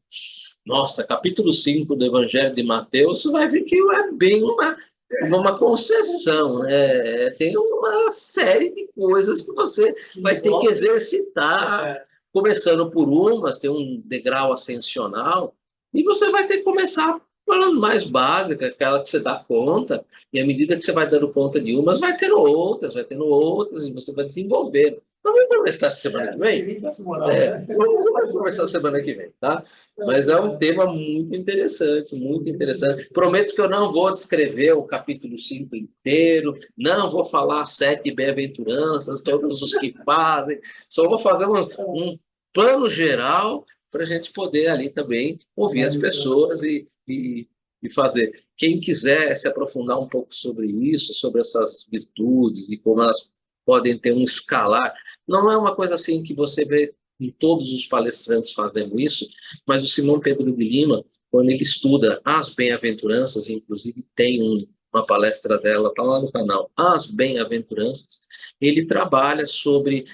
Nossa, capítulo 5 do Evangelho de Mateus, você vai ver que é bem uma concessão, né? Tem uma série de coisas que você vai ter que exercitar, começando por umas, tem um degrau ascensional, e você vai ter que começar falando mais básica, aquela que você dá conta, e à medida que você vai dando conta de umas, vai tendo outras, e você vai desenvolvendo. Então, vamos começar semana que vem? Vamos começar semana que vem, tá? Mas é um tema muito interessante, muito interessante. Prometo que eu não vou descrever o capítulo 5 inteiro, não vou falar 7 bem-aventuranças, todos os que fazem, só vou fazer um plano geral para a gente poder ali também ouvir as pessoas e fazer. Quem quiser se aprofundar um pouco sobre isso, sobre essas virtudes e como elas podem ter um escalar, não é uma coisa assim que você vê em todos os palestrantes fazendo isso, mas o Simão Pedro de Lima, quando ele estuda as bem-aventuranças, inclusive tem uma palestra dela, está lá no canal, As Bem-aventuranças, ele trabalha sobre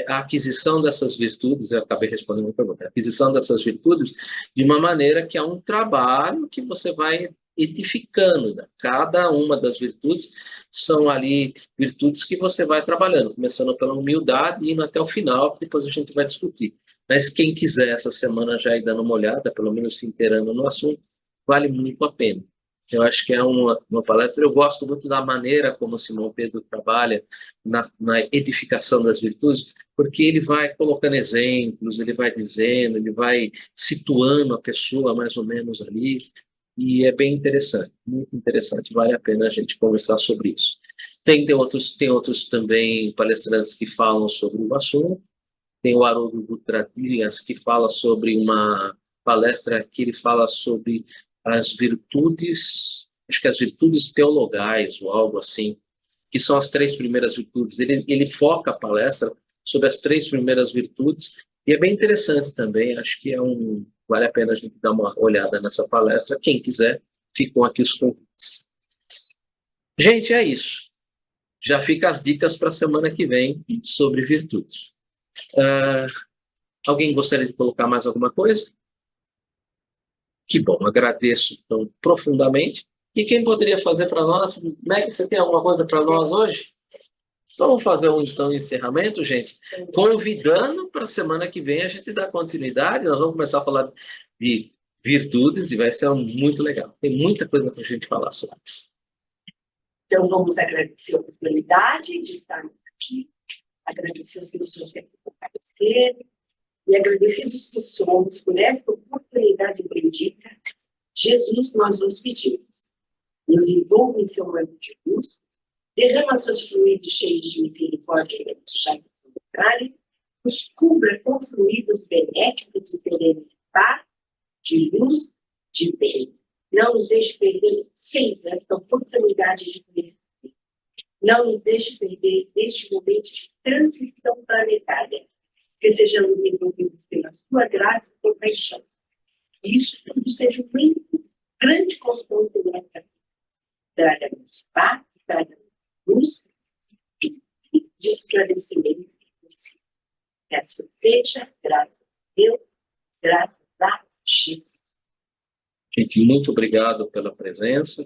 a aquisição dessas virtudes, eu acabei respondendo a pergunta, a aquisição dessas virtudes de uma maneira que é um trabalho que você vai edificando, né? Cada uma das virtudes são ali virtudes que você vai trabalhando, começando pela humildade e indo até o final, que depois a gente vai discutir. Mas quem quiser essa semana já ir dando uma olhada, pelo menos se inteirando no assunto, vale muito a pena. Eu acho que é uma palestra, eu gosto muito da maneira como o Simão Pedro trabalha na edificação das virtudes, porque ele vai colocando exemplos, ele vai dizendo, ele vai situando a pessoa mais ou menos ali, e é bem interessante, muito interessante, vale a pena a gente conversar sobre isso. Tem outros também palestrantes que falam sobre o assunto, tem o Haroldo Dutra Dias, que fala sobre uma palestra que ele fala sobre as virtudes, acho que as virtudes teologais ou algo assim, que são as 3 primeiras virtudes. Ele foca a palestra sobre as 3 primeiras virtudes, e é bem interessante também, acho que vale a pena a gente dar uma olhada nessa palestra. Quem quiser, ficam aqui os convites. Gente, é isso. Já fica as dicas para a semana que vem sobre virtudes. Alguém gostaria de colocar mais alguma coisa? Que bom, agradeço então profundamente. E quem poderia fazer para nós? Mac, você tem alguma coisa para nós hoje? Vamos fazer então um encerramento, gente, convidando para a semana que vem a gente dar continuidade. Nós vamos começar a falar de virtudes e vai ser muito legal. Tem muita coisa para a gente falar sobre isso. Então, vamos agradecer a oportunidade de estarmos aqui, agradecer as pessoas que apareceram e agradecidos que somos por esta oportunidade bendita. Jesus, nós nos pedimos, nos envolva em seu manto de luz, derrama seus fluidos cheios de misericórdia e já contrário, nos cubra com fluidos benéficos e perenes de paz, de luz, de bem. Não nos deixe perder sempre esta oportunidade de conhecer. Não nos deixe perder este momento de transição planetária, que sejamos envolvidos pela sua graça e compaixão. Isso tudo seja um grande constante da nossa vida. Traga-nos paz, traga-nos luz e de esclarecimento. Que assim seja, graças a Deus, graças a Jesus. Gente, muito obrigado pela presença.